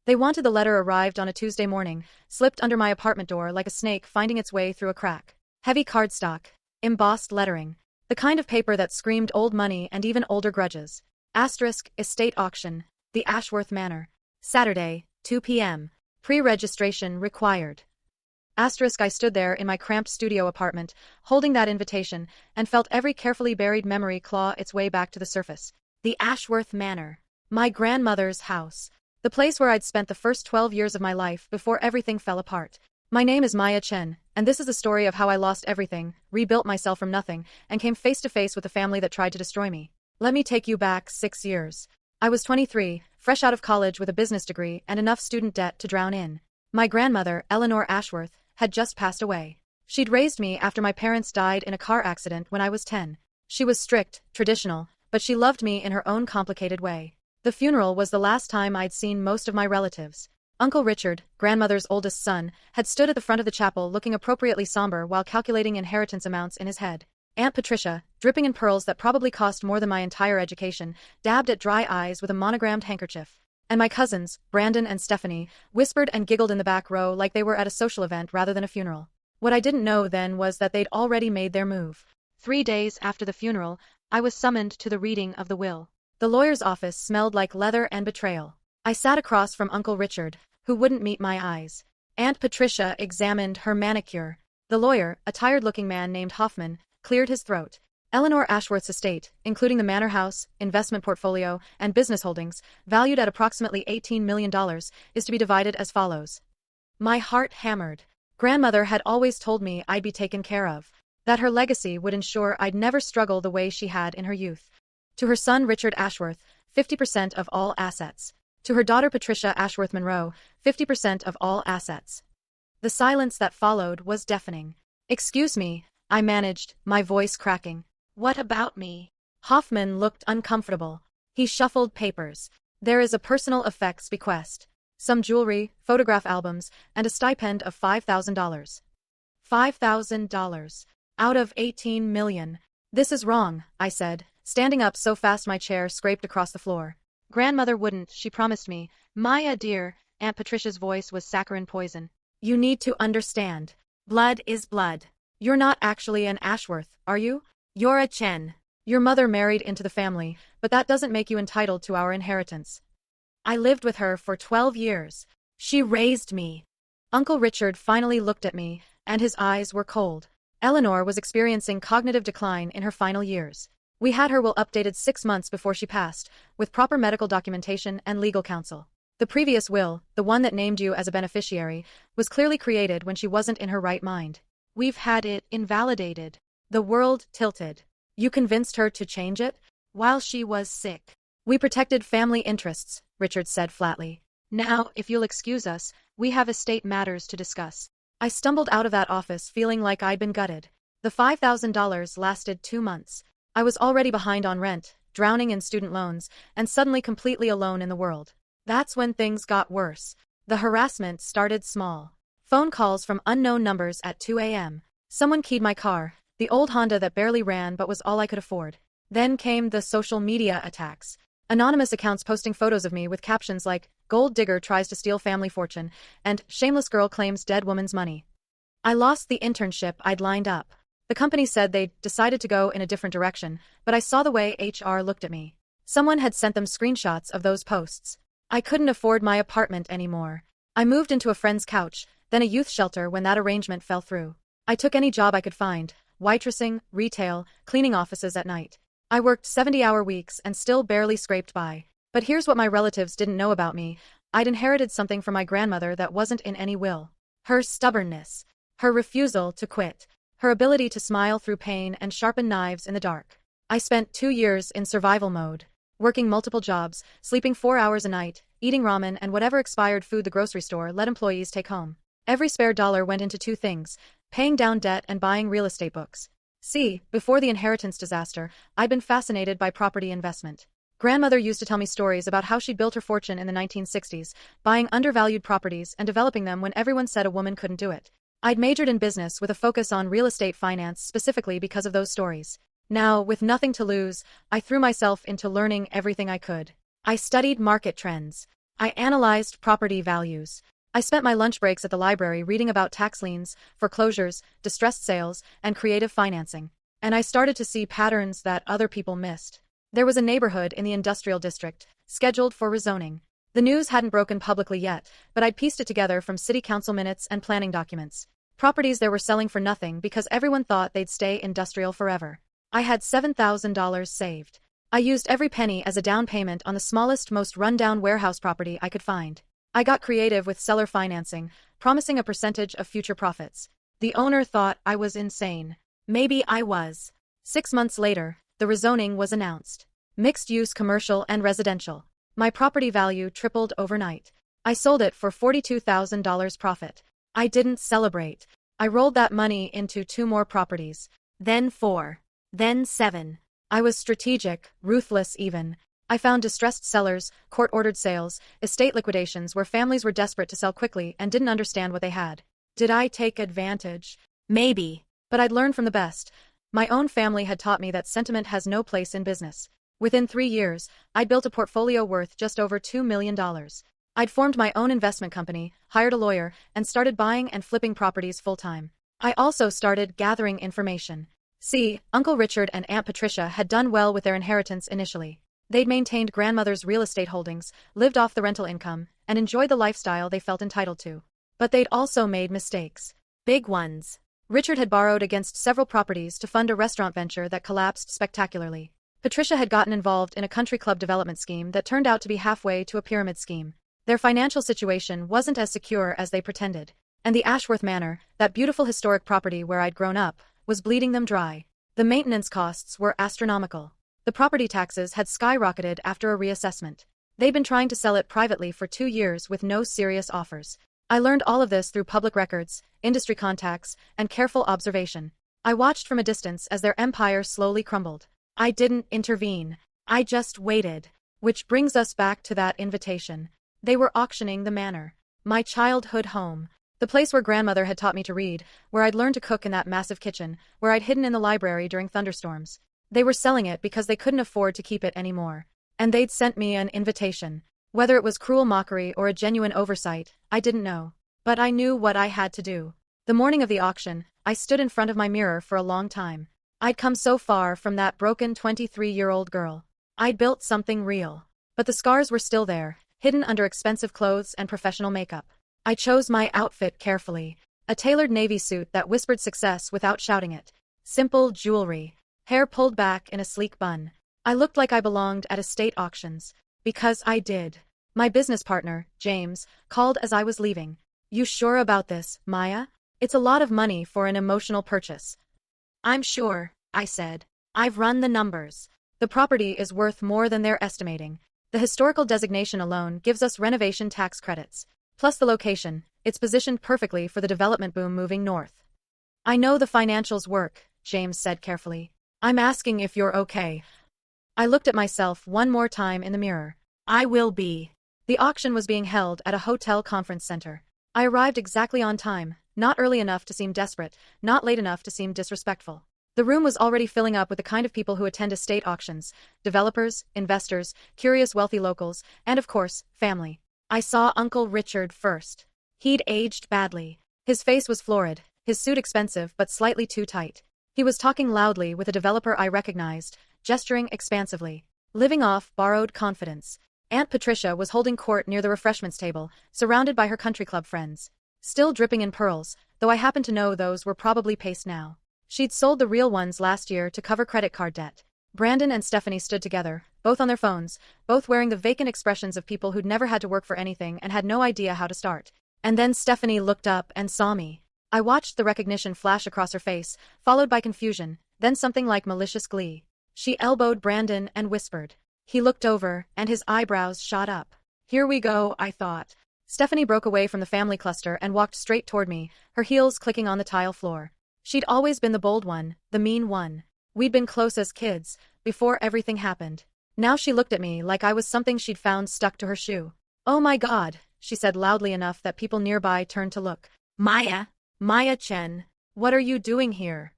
They wanted the letter arrived on a Tuesday morning, slipped under my apartment door like a snake finding its way through a crack. Heavy cardstock. Embossed lettering. The kind of paper that screamed old money and even older grudges. Asterisk, estate auction. The Ashworth Manor. Saturday, 2 p.m. Pre-registration required. Asterisk, I stood there in my cramped studio apartment, holding that invitation, and felt every carefully buried memory claw its way back to the surface. The Ashworth Manor. My grandmother's house. The place where I'd spent the first 12 years of my life before everything fell apart. My name is Maya Chen, and this is the story of how I lost everything, rebuilt myself from nothing, and came face to face with a family that tried to destroy me. Let me take you back 6 years. I was 23, fresh out of college with a business degree and enough student debt to drown in. My grandmother, Eleanor Ashworth, had just passed away. She'd raised me after my parents died in a car accident when I was 10. She was strict, traditional, but she loved me in her own complicated way. The funeral was the last time I'd seen most of my relatives. Uncle Richard, grandmother's oldest son, had stood at the front of the chapel looking appropriately somber while calculating inheritance amounts in his head. Aunt Patricia, dripping in pearls that probably cost more than my entire education, dabbed at dry eyes with a monogrammed handkerchief. And my cousins, Brandon and Stephanie, whispered and giggled in the back row like they were at a social event rather than a funeral. What I didn't know then was that they'd already made their move. 3 days after the funeral, I was summoned to the reading of the will. The lawyer's office smelled like leather and betrayal. I sat across from Uncle Richard, who wouldn't meet my eyes. Aunt Patricia examined her manicure. The lawyer, a tired-looking man named Hoffman, cleared his throat. Eleanor Ashworth's estate, including the manor house, investment portfolio, and business holdings, valued at approximately $18 million, is to be divided as follows. My heart hammered. Grandmother had always told me I'd be taken care of, that her legacy would ensure I'd never struggle the way she had in her youth. To her son Richard Ashworth, 50% of all assets. To her daughter Patricia Ashworth Monroe, 50% of all assets. The silence that followed was deafening. Excuse me, I managed, my voice cracking. What about me? Hoffman looked uncomfortable. He shuffled papers. There is a personal effects bequest. Some jewelry, photograph albums, and a stipend of $5,000. $5,000. Out of 18 million. This is wrong, I said, standing up so fast my chair scraped across the floor. Grandmother wouldn't, she promised me. Maya dear, Aunt Patricia's voice was saccharine poison. You need to understand. Blood is blood. You're not actually an Ashworth, are you? You're a Chen. Your mother married into the family, but that doesn't make you entitled to our inheritance. I lived with her for 12 years. She raised me. Uncle Richard finally looked at me, and his eyes were cold. Eleanor was experiencing cognitive decline in her final years. We had her will updated 6 months before she passed, with proper medical documentation and legal counsel. The previous will, the one that named you as a beneficiary, was clearly created when she wasn't in her right mind. We've had it invalidated. The world tilted. You convinced her to change it? While she was sick. We protected family interests, Richard said flatly. Now, if you'll excuse us, we have estate matters to discuss. I stumbled out of that office feeling like I'd been gutted. The $5,000 lasted 2 months. I was already behind on rent, drowning in student loans, and suddenly completely alone in the world. That's when things got worse. The harassment started small. Phone calls from unknown numbers at 2 a.m. Someone keyed my car, the old Honda that barely ran but was all I could afford. Then came the social media attacks. Anonymous accounts posting photos of me with captions like, "Gold digger tries to steal family fortune," and "Shameless girl claims dead woman's money." I lost the internship I'd lined up. The company said they'd decided to go in a different direction, but I saw the way HR looked at me. Someone had sent them screenshots of those posts. I couldn't afford my apartment anymore. I moved into a friend's couch, then a youth shelter when that arrangement fell through. I took any job I could find, waitressing, retail, cleaning offices at night. I worked 70-hour weeks and still barely scraped by. But here's what my relatives didn't know about me. I'd inherited something from my grandmother that wasn't in any will. Her stubbornness. Her refusal to quit. Her ability to smile through pain and sharpen knives in the dark. I spent 2 years in survival mode. Working multiple jobs, sleeping 4 hours a night, eating ramen and whatever expired food the grocery store let employees take home. Every spare dollar went into 2 things, paying down debt and buying real estate books. See, before the inheritance disaster, I'd been fascinated by property investment. Grandmother used to tell me stories about how she'd built her fortune in the 1960s, buying undervalued properties and developing them when everyone said a woman couldn't do it. I'd majored in business with a focus on real estate finance specifically because of those stories. Now, with nothing to lose, I threw myself into learning everything I could. I studied market trends. I analyzed property values. I spent my lunch breaks at the library reading about tax liens, foreclosures, distressed sales, and creative financing. And I started to see patterns that other people missed. There was a neighborhood in the industrial district, scheduled for rezoning. The news hadn't broken publicly yet, but I'd pieced it together from city council minutes and planning documents. Properties there were selling for nothing because everyone thought they'd stay industrial forever. I had $7,000 saved. I used every penny as a down payment on the smallest, most run-down warehouse property I could find. I got creative with seller financing, promising a percentage of future profits. The owner thought I was insane. Maybe I was. 6 months later, the rezoning was announced. Mixed-use commercial and residential. My property value tripled overnight. I sold it for $42,000 profit. I didn't celebrate. I rolled that money into 2 more properties. Then 4. Then 7. I was strategic, ruthless even. I found distressed sellers, court-ordered sales, estate liquidations where families were desperate to sell quickly and didn't understand what they had. Did I take advantage? Maybe. But I'd learned from the best. My own family had taught me that sentiment has no place in business. Within 3 years, I'd built a portfolio worth just over $2 million. I'd formed my own investment company, hired a lawyer, and started buying and flipping properties full-time. I also started gathering information. See, Uncle Richard and Aunt Patricia had done well with their inheritance initially. They'd maintained grandmother's real estate holdings, lived off the rental income, and enjoyed the lifestyle they felt entitled to. But they'd also made mistakes. Big ones. Richard had borrowed against several properties to fund a restaurant venture that collapsed spectacularly. Patricia had gotten involved in a country club development scheme that turned out to be halfway to a pyramid scheme. Their financial situation wasn't as secure as they pretended. And the Ashworth Manor, that beautiful historic property where I'd grown up, was bleeding them dry. The maintenance costs were astronomical. The property taxes had skyrocketed after a reassessment. They'd been trying to sell it privately for 2 years with no serious offers. I learned all of this through public records, industry contacts, and careful observation. I watched from a distance as their empire slowly crumbled. I didn't intervene. I just waited. Which brings us back to that invitation. They were auctioning the manor. My childhood home. The place where grandmother had taught me to read, where I'd learned to cook in that massive kitchen, where I'd hidden in the library during thunderstorms. They were selling it because they couldn't afford to keep it anymore. And they'd sent me an invitation. Whether it was cruel mockery or a genuine oversight, I didn't know. But I knew what I had to do. The morning of the auction, I stood in front of my mirror for a long time. I'd come so far from that broken 23-year-old girl. I'd built something real. But the scars were still there, hidden under expensive clothes and professional makeup. I chose my outfit carefully. A tailored navy suit that whispered success without shouting it. Simple jewelry. Hair pulled back in a sleek bun. I looked like I belonged at estate auctions. Because I did. My business partner, James, called as I was leaving. You sure about this, Maya? It's a lot of money for an emotional purchase. I'm sure, I said. I've run the numbers. The property is worth more than they're estimating. The historical designation alone gives us renovation tax credits. Plus the location, it's positioned perfectly for the development boom moving north. I know the financials work, James said carefully. I'm asking if you're okay. I looked at myself one more time in the mirror. I will be. The auction was being held at a hotel conference center. I arrived exactly on time, not early enough to seem desperate, not late enough to seem disrespectful. The room was already filling up with the kind of people who attend estate auctions: developers, investors, curious wealthy locals, and of course, family. I saw Uncle Richard first. He'd aged badly. His face was florid, his suit expensive but slightly too tight. He was talking loudly with a developer I recognized, gesturing expansively. Living off borrowed confidence. Aunt Patricia was holding court near the refreshments table, surrounded by her country club friends. Still dripping in pearls, though I happened to know those were probably paste now. She'd sold the real ones last year to cover credit card debt. Brandon and Stephanie stood together, both on their phones, both wearing the vacant expressions of people who'd never had to work for anything and had no idea how to start. And then Stephanie looked up and saw me. I watched the recognition flash across her face, followed by confusion, then something like malicious glee. She elbowed Brandon and whispered. He looked over, and his eyebrows shot up. Here we go, I thought. Stephanie broke away from the family cluster and walked straight toward me, her heels clicking on the tile floor. She'd always been the bold one, the mean one. We'd been close as kids, before everything happened. Now she looked at me like I was something she'd found stuck to her shoe. Oh my God, she said loudly enough that people nearby turned to look. Maya? Maya Chen, what are you doing here?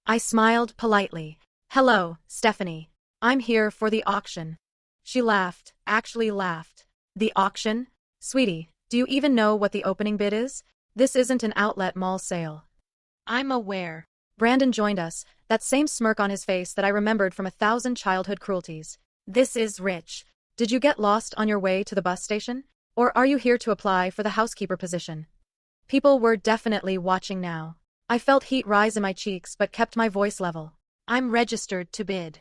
I smiled politely. Hello, Stephanie. I'm here for the auction. She laughed, actually laughed. The auction? Sweetie, do you even know what the opening bid is? This isn't an outlet mall sale. I'm aware. Brandon joined us, that same smirk on his face that I remembered from 1,000 childhood cruelties. This is rich. Did you get lost on your way to the bus station? Or are you here to apply for the housekeeper position? People were definitely watching now. I felt heat rise in my cheeks but kept my voice level. I'm registered to bid.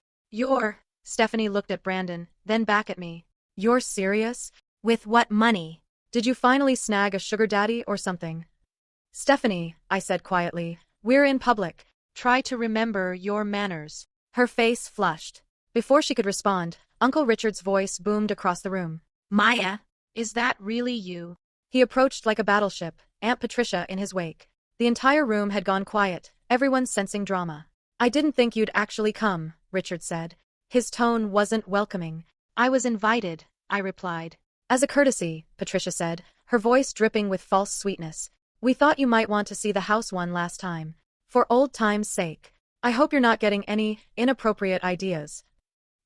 Stephanie looked at Brandon, then back at me. You're serious? With what money? Did you finally snag a sugar daddy or something? Stephanie, I said quietly, we're in public. Try to remember your manners. Her face flushed. Before she could respond, Uncle Richard's voice boomed across the room. Maya, is that really you? He approached like a battleship, Aunt Patricia in his wake. The entire room had gone quiet, everyone sensing drama. I didn't think you'd actually come, Richard said. His tone wasn't welcoming. I was invited, I replied. As a courtesy, Patricia said, her voice dripping with false sweetness. We thought you might want to see the house one last time. For old time's sake. I hope you're not getting any inappropriate ideas.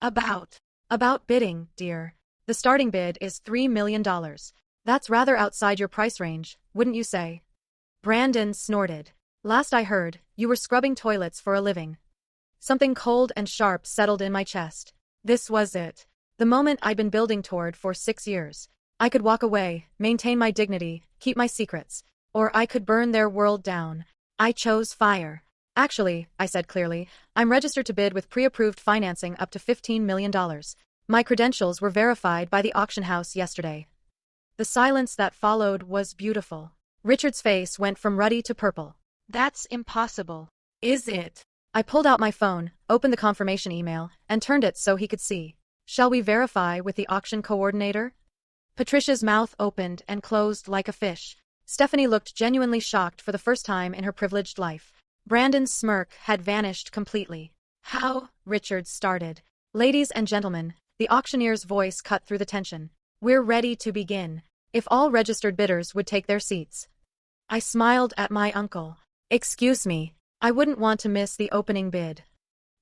About bidding, dear. The starting bid is $3 million. That's rather outside your price range, wouldn't you say? Brandon snorted. Last I heard, you were scrubbing toilets for a living. Something cold and sharp settled in my chest. This was it. The moment I'd been building toward for 6 years. I could walk away, maintain my dignity, keep my secrets. Or I could burn their world down. I chose fire. Actually, I said clearly, I'm registered to bid with pre-approved financing up to $15 million. My credentials were verified by the auction house yesterday. The silence that followed was beautiful. Richard's face went from ruddy to purple. That's impossible. Is it? I pulled out my phone, opened the confirmation email, and turned it so he could see. Shall we verify with the auction coordinator? Patricia's mouth opened and closed like a fish. Stephanie looked genuinely shocked for the first time in her privileged life. Brandon's smirk had vanished completely. How? Richard started. Ladies and gentlemen, the auctioneer's voice cut through the tension. We're ready to begin. If all registered bidders would take their seats. I smiled at my uncle. Excuse me, I wouldn't want to miss the opening bid.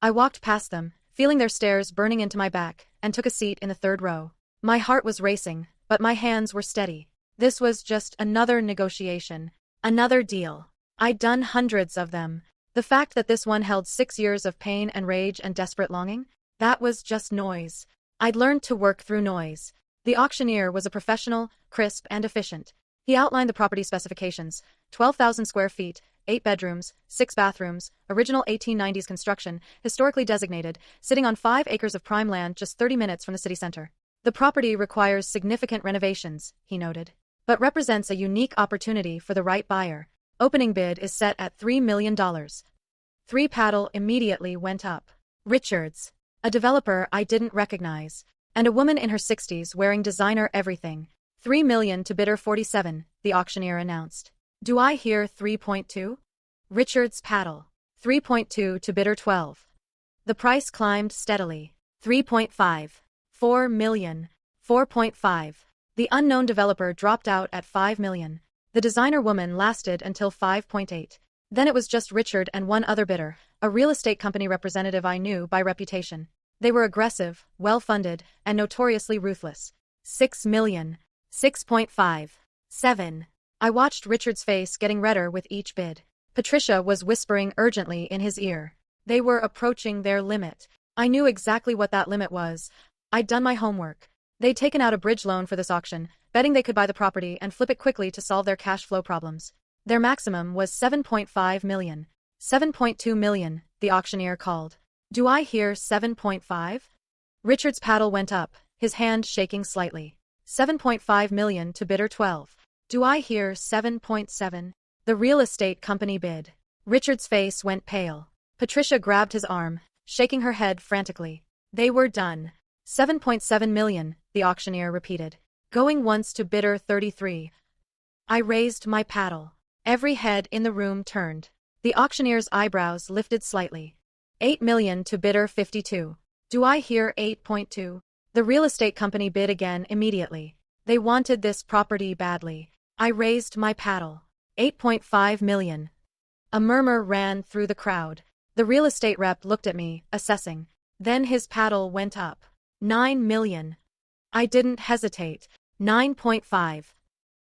I walked past them, feeling their stares burning into my back, and took a seat in the third row. My heart was racing, but my hands were steady. This was just another negotiation, another deal. I'd done hundreds of them. The fact that this one held 6 years of pain and rage and desperate longing, that was just noise. I'd learned to work through noise. The auctioneer was a professional, crisp, and efficient. He outlined the property specifications: 12,000 square feet, 8 bedrooms, 6 bathrooms, original 1890s construction, historically designated, sitting on 5 acres of prime land just 30 minutes from the city center. The property requires significant renovations, he noted, but represents a unique opportunity for the right buyer. Opening bid is set at $3 million. 3 paddle immediately went up. Richards, a developer I didn't recognize, and a woman in her 60s wearing designer everything. $3 million to bidder 47, the auctioneer announced. Do I hear 3.2? Richards paddle. 3.2 to bidder 12. The price climbed steadily. 3.5. 4 million. 4.5. The unknown developer dropped out at 5 million. The designer woman lasted until 5.8. Then it was just Richard and one other bidder, a real estate company representative I knew by reputation. They were aggressive, well-funded, and notoriously ruthless. 6 million. 6.5. 7. I watched Richard's face getting redder with each bid. Patricia was whispering urgently in his ear. They were approaching their limit. I knew exactly what that limit was. I'd done my homework. They'd taken out a bridge loan for this auction, betting they could buy the property and flip it quickly to solve their cash flow problems. Their maximum was 7.5 million. 7.2 million, the auctioneer called. Do I hear 7.5? Richard's paddle went up, his hand shaking slightly. 7.5 million to bidder 12. Do I hear 7.7? The real estate company bid. Richard's face went pale. Patricia grabbed his arm, shaking her head frantically. They were done. 7.7 million, the auctioneer repeated. Going once to bidder 33. I raised my paddle. Every head in the room turned. The auctioneer's eyebrows lifted slightly. 8 million to bidder 52. Do I hear 8.2? The real estate company bid again immediately. They wanted this property badly. I raised my paddle. 8.5 million. A murmur ran through the crowd. The real estate rep looked at me, assessing. Then his paddle went up. 9 million. I didn't hesitate. 9.5.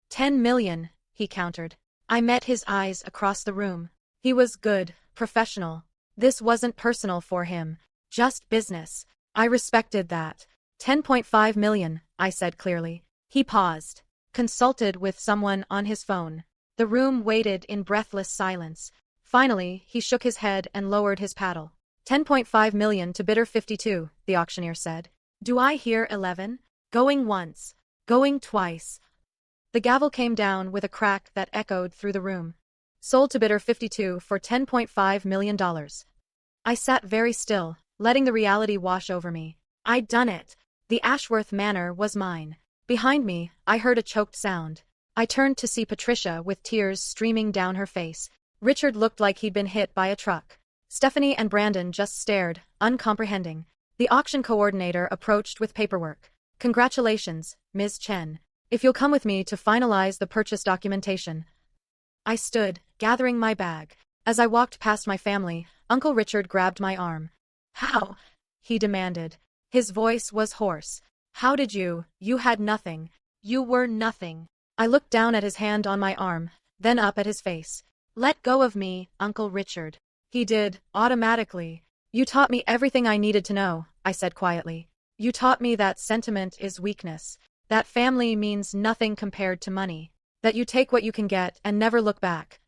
10 million, he countered. I met his eyes across the room. He was good, professional. This wasn't personal for him, just business. I respected that. 10.5 million, I said clearly. He paused, consulted with someone on his phone. The room waited in breathless silence. Finally, he shook his head and lowered his paddle. 10.5 million to bidder 52, the auctioneer said. Do I hear 11? Going once. Going twice. The gavel came down with a crack that echoed through the room. Sold to bidder 52 for $10.5 million. I sat very still, letting the reality wash over me. I'd done it. The Ashworth Manor was mine. Behind me, I heard a choked sound. I turned to see Patricia with tears streaming down her face. Richard looked like he'd been hit by a truck. Stephanie and Brandon just stared, uncomprehending. The auction coordinator approached with paperwork. Congratulations, Ms. Chen. If you'll come with me to finalize the purchase documentation. I stood, gathering my bag. As I walked past my family, Uncle Richard grabbed my arm. How? He demanded. His voice was hoarse. How did you had nothing. You were nothing. I looked down at his hand on my arm, then up at his face. Let go of me, Uncle Richard. He did, automatically. You taught me everything I needed to know, I said quietly. You taught me that sentiment is weakness, that family means nothing compared to money, that you take what you can get and never look back.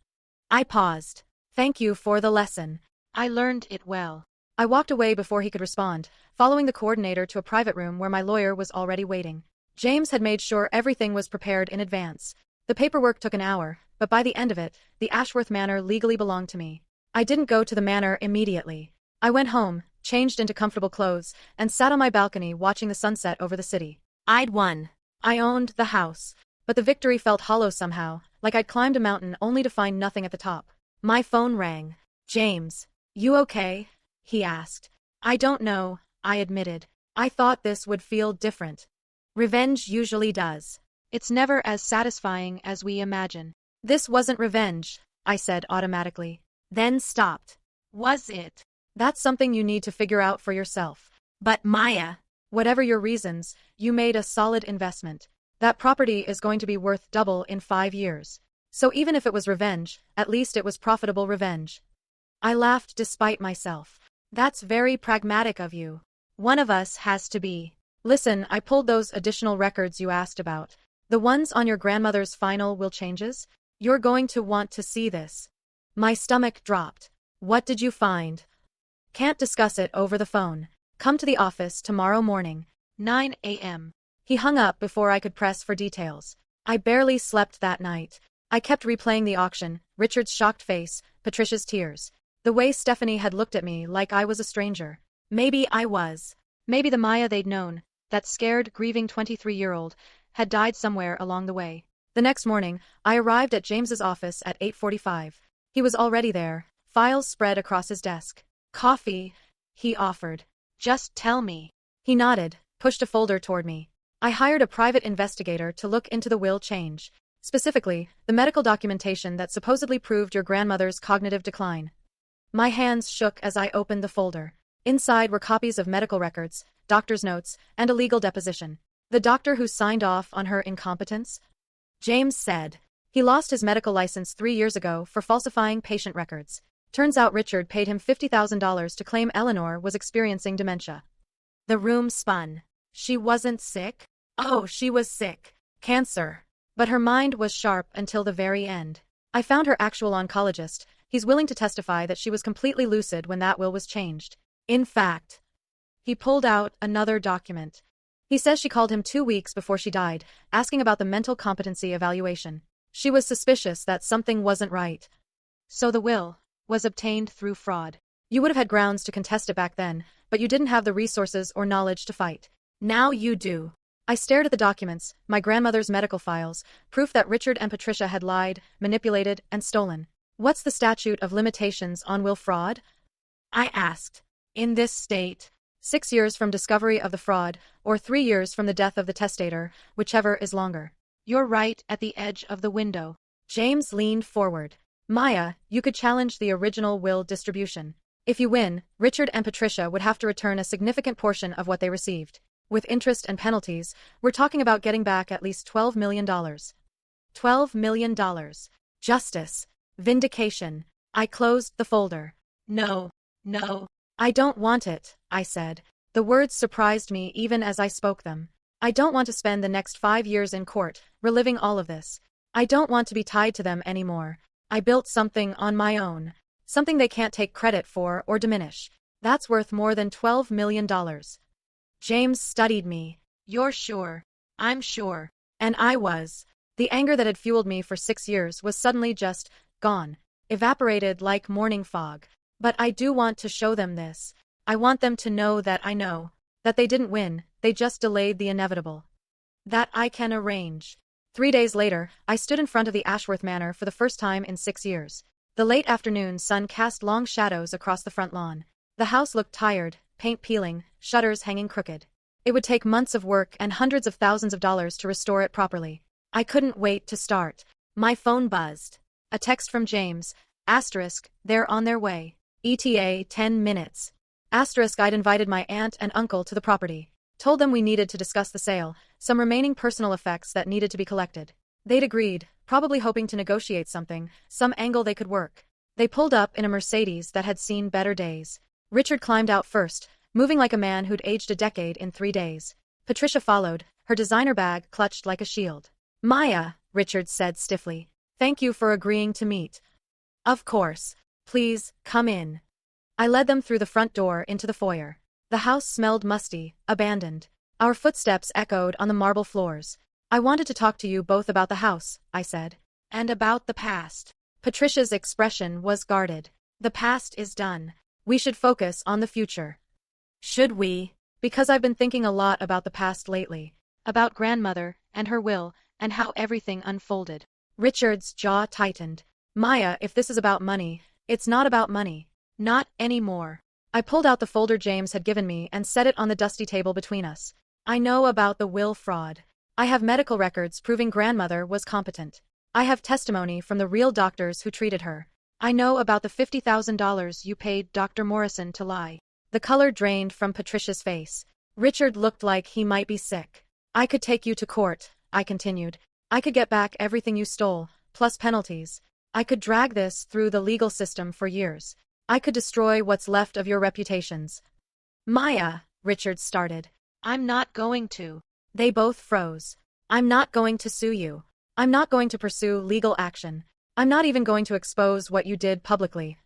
I paused. Thank you for the lesson. I learned it well. I walked away before he could respond, following the coordinator to a private room where my lawyer was already waiting. James had made sure everything was prepared in advance. The paperwork took an hour, but by the end of it, the Ashworth Manor legally belonged to me. I didn't go to the manor immediately. I went home, changed into comfortable clothes, and sat on my balcony watching the sunset over the city. I'd won. I owned the house. But the victory felt hollow somehow, like I'd climbed a mountain only to find nothing at the top. My phone rang. James. You okay? He asked. I don't know, I admitted. I thought this would feel different. Revenge usually does. It's never as satisfying as we imagine. This wasn't revenge, I said automatically. Then stopped. Was it? That's something you need to figure out for yourself. But Maya, whatever your reasons, you made a solid investment. That property is going to be worth double in 5 years. So even if it was revenge, at least it was profitable revenge. I laughed despite myself. That's very pragmatic of you. One of us has to be. Listen, I pulled those additional records you asked about. The ones on your grandmother's final will changes. You're going to want to see this. My stomach dropped. What did you find? Can't discuss it over the phone. Come to the office tomorrow morning, 9 a.m. He hung up before I could press for details. I barely slept that night. I kept replaying the auction, Richard's shocked face, Patricia's tears. The way Stephanie had looked at me like I was a stranger. Maybe I was. Maybe the Maya they'd known, that scared, grieving 23-year-old, had died somewhere along the way. The next morning, I arrived at James's office at 8:45. He was already there, files spread across his desk. Coffee, he offered. Just tell me. He nodded, pushed a folder toward me. I hired a private investigator to look into the will change. Specifically, the medical documentation that supposedly proved your grandmother's cognitive decline. My hands shook as I opened the folder. Inside were copies of medical records, doctor's notes, and a legal deposition. The doctor who signed off on her incompetence? James said. He lost his medical license 3 years ago for falsifying patient records. Turns out Richard paid him $50,000 to claim Eleanor was experiencing dementia. The room spun. She wasn't sick? Oh, she was sick. Cancer. But her mind was sharp until the very end. I found her actual oncologist. He's willing to testify that she was completely lucid when that will was changed. In fact, he pulled out another document. He says she called him 2 weeks before she died, asking about the mental competency evaluation. She was suspicious that something wasn't right. So the will was obtained through fraud. You would have had grounds to contest it back then, but you didn't have the resources or knowledge to fight. Now you do. I stared at the documents, my grandmother's medical files, proof that Richard and Patricia had lied, manipulated, and stolen. What's the statute of limitations on will fraud? I asked. In this state, 6 years from discovery of the fraud, or 3 years from the death of the testator, whichever is longer. You're right at the edge of the window. James leaned forward. Maya, you could challenge the original will distribution. If you win, Richard and Patricia would have to return a significant portion of what they received. With interest and penalties, we're talking about getting back at least $12 million. $12 million. Justice. Vindication. I closed the folder. No. No. I don't want it, I said. The words surprised me even as I spoke them. I don't want to spend the next 5 years in court, reliving all of this. I don't want to be tied to them anymore. I built something on my own. Something they can't take credit for or diminish. That's worth more than $12 million. James studied me. You're sure? I'm sure. And I was. The anger that had fueled me for 6 years was suddenly just gone, evaporated like morning fog. But I do want to show them this. I want them to know that I know, that they didn't win, they just delayed the inevitable. That I can arrange. 3 days later, I stood in front of the Ashworth Manor for the first time in 6 years. The late afternoon sun cast long shadows across the front lawn. The house looked tired, paint peeling, shutters hanging crooked. It would take months of work and hundreds of thousands of dollars to restore it properly. I couldn't wait to start. My phone buzzed. A text from James. Asterisk, they're on their way. ETA 10 minutes. Asterisk, I'd invited my aunt and uncle to the property. Told them we needed to discuss the sale, some remaining personal effects that needed to be collected. They'd agreed, probably hoping to negotiate something, some angle they could work. They pulled up in a Mercedes that had seen better days. Richard climbed out first, moving like a man who'd aged a decade in 3 days. Patricia followed, her designer bag clutched like a shield. Maya, Richard said stiffly. Thank you for agreeing to meet. Of course. Please, come in. I led them through the front door into the foyer. The house smelled musty, abandoned. Our footsteps echoed on the marble floors. I wanted to talk to you both about the house, I said. And about the past. Patricia's expression was guarded. The past is done. We should focus on the future. Should we? Because I've been thinking a lot about the past lately. About grandmother, and her will, and how everything unfolded. Richard's jaw tightened. Maya, if this is about money, it's not about money. Not anymore. I pulled out the folder James had given me and set it on the dusty table between us. I know about the will fraud. I have medical records proving grandmother was competent. I have testimony from the real doctors who treated her. I know about the $50,000 you paid Dr. Morrison to lie. The color drained from Patricia's face. Richard looked like he might be sick. I could take you to court, I continued. I could get back everything you stole, plus penalties. I could drag this through the legal system for years. I could destroy what's left of your reputations. Maya, Richard started. I'm not going to. They both froze. I'm not going to sue you. I'm not going to pursue legal action. I'm not even going to expose what you did publicly.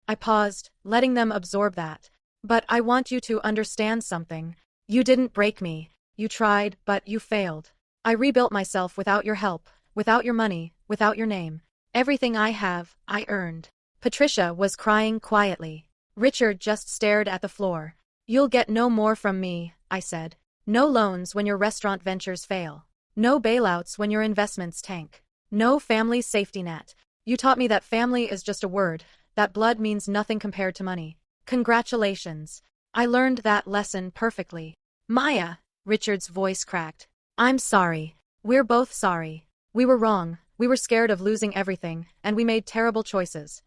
I paused, letting them absorb that. But I want you to understand something. You didn't break me. You tried, but you failed. I rebuilt myself without your help, without your money, without your name. Everything I have, I earned. Patricia was crying quietly. Richard just stared at the floor. You'll get no more from me, I said. No loans when your restaurant ventures fail. No bailouts when your investments tank. No family safety net. You taught me that family is just a word, that blood means nothing compared to money. Congratulations. I learned that lesson perfectly. Maya, Richard's voice cracked. I'm sorry. We're both sorry. We were wrong, we were scared of losing everything, and we made terrible choices.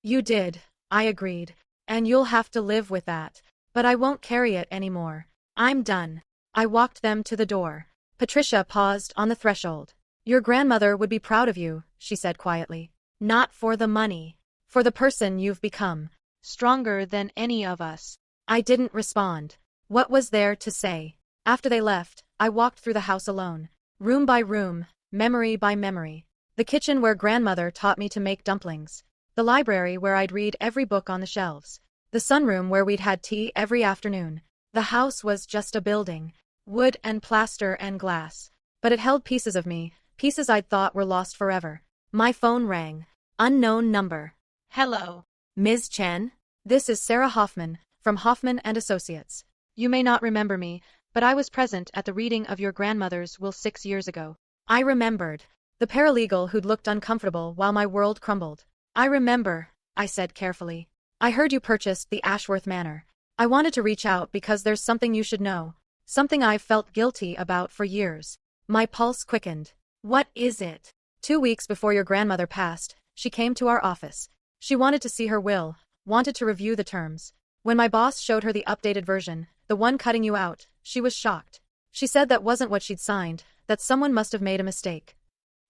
You did, I agreed. And you'll have to live with that. But I won't carry it anymore. I'm done. I walked them to the door. Patricia paused on the threshold. Your grandmother would be proud of you, she said quietly. Not for the money. For the person you've become. Stronger than any of us. I didn't respond. What was there to say? After they left, I walked through the house alone. Room by room, memory by memory. The kitchen where grandmother taught me to make dumplings. The library where I'd read every book on the shelves. The sunroom where we'd had tea every afternoon. The house was just a building. Wood and plaster and glass. But it held pieces of me, pieces I'd thought were lost forever. My phone rang. Unknown number. Hello. Ms. Chen? This is Sarah Hoffman, from Hoffman and Associates. You may not remember me, but I was present at the reading of your grandmother's will 6 years ago. I remembered. The paralegal who'd looked uncomfortable while my world crumbled. I remember, I said carefully. I heard you purchased the Ashworth Manor. I wanted to reach out because there's something you should know. Something I've felt guilty about for years. My pulse quickened. What is it? 2 weeks before your grandmother passed, she came to our office. She wanted to see her will, wanted to review the terms. When my boss showed her the updated version, the one cutting you out, She was shocked. She said that wasn't what she'd signed, that someone must have made a mistake.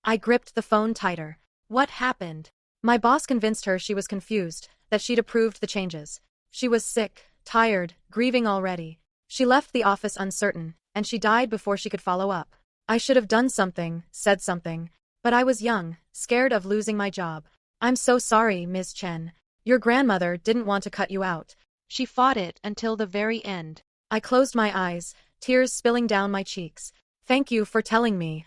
I gripped the phone tighter. What happened? My boss convinced her she was confused, that she'd approved the changes. She was sick, tired, grieving already. She left the office uncertain, and she died before she could follow up. I should have done something, said something. But I was young, scared of losing my job. I'm so sorry, Ms. Chen. Your grandmother didn't want to cut you out. She fought it until the very end. I closed my eyes, tears spilling down my cheeks. Thank you for telling me.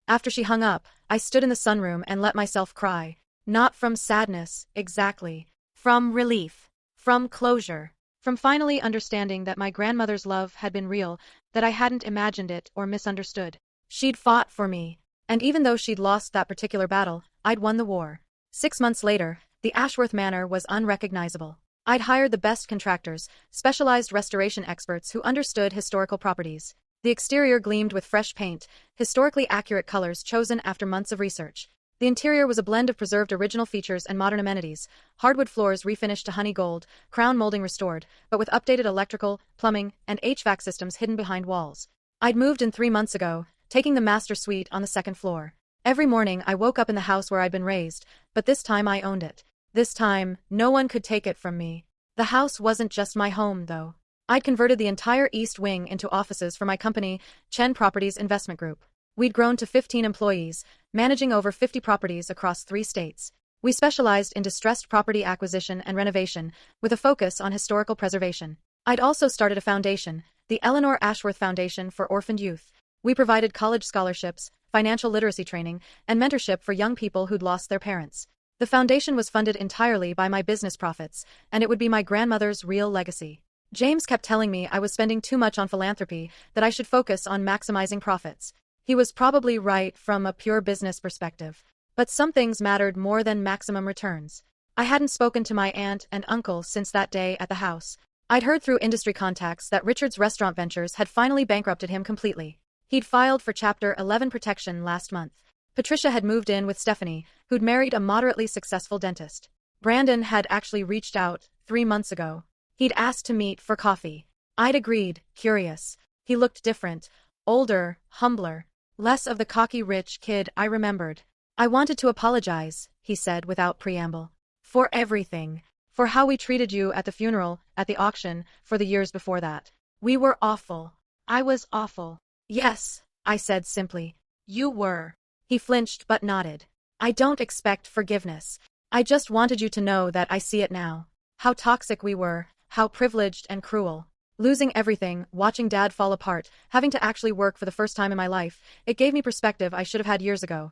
After she hung up, I stood in the sunroom and let myself cry. Not from sadness, exactly. From relief. From closure. From finally understanding that my grandmother's love had been real, that I hadn't imagined it or misunderstood. She'd fought for me. And even though she'd lost that particular battle, I'd won the war. 6 months later, the Ashworth Manor was unrecognizable. I'd hired the best contractors, specialized restoration experts who understood historical properties. The exterior gleamed with fresh paint, historically accurate colors chosen after months of research. The interior was a blend of preserved original features and modern amenities, hardwood floors refinished to honey gold, crown molding restored, but with updated electrical, plumbing, and HVAC systems hidden behind walls. I'd moved in 3 months ago, taking the master suite on the 2nd floor. Every morning I woke up in the house where I'd been raised, but this time I owned it. This time, no one could take it from me. The house wasn't just my home, though. I'd converted the entire East Wing into offices for my company, Chen Properties Investment Group. We'd grown to 15 employees, managing over 50 properties across 3 states. We specialized in distressed property acquisition and renovation, with a focus on historical preservation. I'd also started a foundation, the Eleanor Ashworth Foundation for Orphaned Youth. We provided college scholarships, financial literacy training, and mentorship for young people who'd lost their parents. The foundation was funded entirely by my business profits, and it would be my grandmother's real legacy. James kept telling me I was spending too much on philanthropy, that I should focus on maximizing profits. He was probably right from a pure business perspective. But some things mattered more than maximum returns. I hadn't spoken to my aunt and uncle since that day at the house. I'd heard through industry contacts that Richard's restaurant ventures had finally bankrupted him completely. He'd filed for Chapter 11 protection last month. Patricia had moved in with Stephanie, who'd married a moderately successful dentist. Brandon had actually reached out 3 months ago. He'd asked to meet for coffee. I'd agreed, curious. He looked different, older, humbler, less of the cocky rich kid I remembered. I wanted to apologize, he said without preamble. For everything. For how we treated you at the funeral, at the auction, for the years before that. We were awful. I was awful. Yes, I said simply. You were. He flinched but nodded. I don't expect forgiveness. I just wanted you to know that I see it now. How toxic we were, how privileged and cruel. Losing everything, watching Dad fall apart, having to actually work for the first time in my life, it gave me perspective I should have had years ago.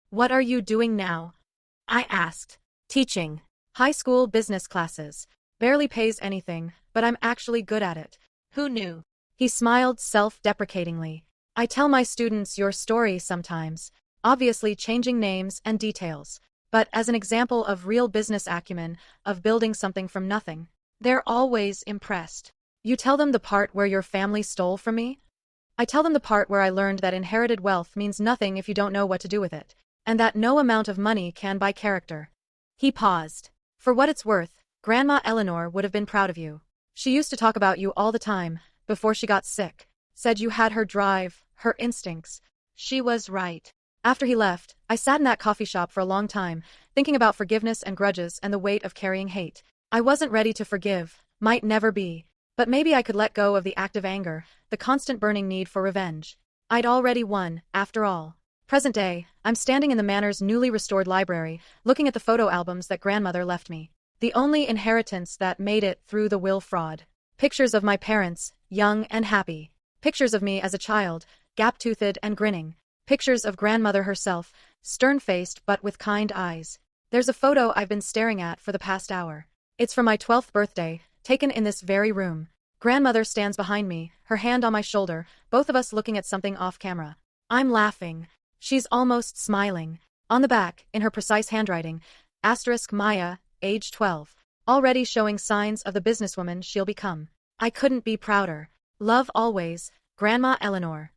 What are you doing now? I asked. Teaching. High school business classes. Barely pays anything, but I'm actually good at it. Who knew? He smiled self-deprecatingly. I tell my students your story sometimes, obviously changing names and details, but as an example of real business acumen, of building something from nothing. They're always impressed. You tell them the part where your family stole from me? I tell them the part where I learned that inherited wealth means nothing if you don't know what to do with it, and that no amount of money can buy character. He paused. For what it's worth, Grandma Eleanor would have been proud of you. She used to talk about you all the time, before she got sick. Said you had her drive, her instincts. She was right. After he left, I sat in that coffee shop for a long time, thinking about forgiveness and grudges and the weight of carrying hate. I wasn't ready to forgive, might never be. But maybe I could let go of the active anger, the constant burning need for revenge. I'd already won, after all. Present day, I'm standing in the manor's newly restored library, looking at the photo albums that grandmother left me. The only inheritance that made it through the will fraud. Pictures of my parents, young and happy. Pictures of me as a child, gap-toothed and grinning. Pictures of grandmother herself, stern-faced but with kind eyes. There's a photo I've been staring at for the past hour. It's from my 12th birthday, taken in this very room. Grandmother stands behind me, her hand on my shoulder, both of us looking at something off camera. I'm laughing. She's almost smiling. On the back, in her precise handwriting, * Maya, age 12. Already showing signs of the businesswoman she'll become. I couldn't be prouder. Love always, Grandma Eleanor.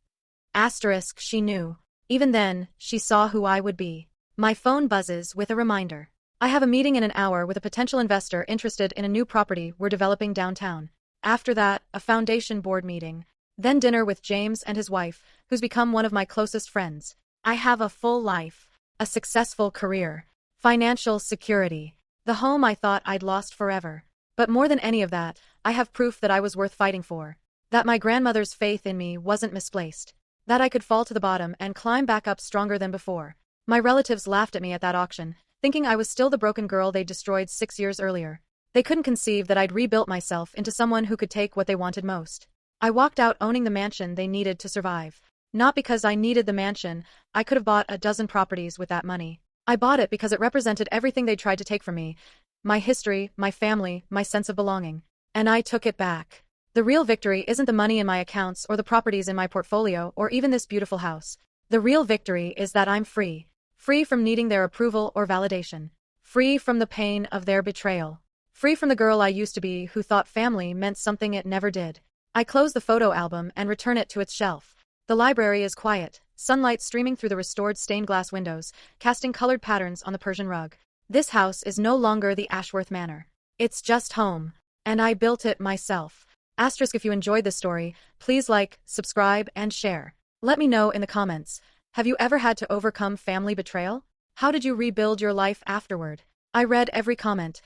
* She knew. Even then, she saw who I would be. My phone buzzes with a reminder. I have a meeting in an hour with a potential investor interested in a new property we're developing downtown. After that, a foundation board meeting. Then dinner with James and his wife, who's become one of my closest friends. I have a full life, a successful career, financial security, the home I thought I'd lost forever. But more than any of that, I have proof that I was worth fighting for. That my grandmother's faith in me wasn't misplaced. That I could fall to the bottom and climb back up stronger than before. My relatives laughed at me at that auction, thinking I was still the broken girl they destroyed 6 years earlier. They couldn't conceive that I'd rebuilt myself into someone who could take what they wanted most. I walked out owning the mansion they needed to survive. Not because I needed the mansion, I could have bought a dozen properties with that money. I bought it because it represented everything they tried to take from me. My history, my family, my sense of belonging. And I took it back. The real victory isn't the money in my accounts or the properties in my portfolio or even this beautiful house. The real victory is that I'm free. Free from needing their approval or validation. Free from the pain of their betrayal. Free from the girl I used to be who thought family meant something it never did. I close the photo album and return it to its shelf. The library is quiet, sunlight streaming through the restored stained glass windows, casting colored patterns on the Persian rug. This house is no longer the Ashworth Manor. It's just home. And I built it myself. If you enjoyed this story, please like, subscribe, and share. Let me know in the comments. Have you ever had to overcome family betrayal? How did you rebuild your life afterward? I read every comment.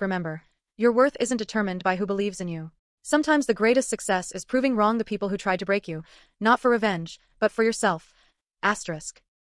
Remember, your worth isn't determined by who believes in you. Sometimes the greatest success is proving wrong the people who tried to break you, not for revenge, but for yourself.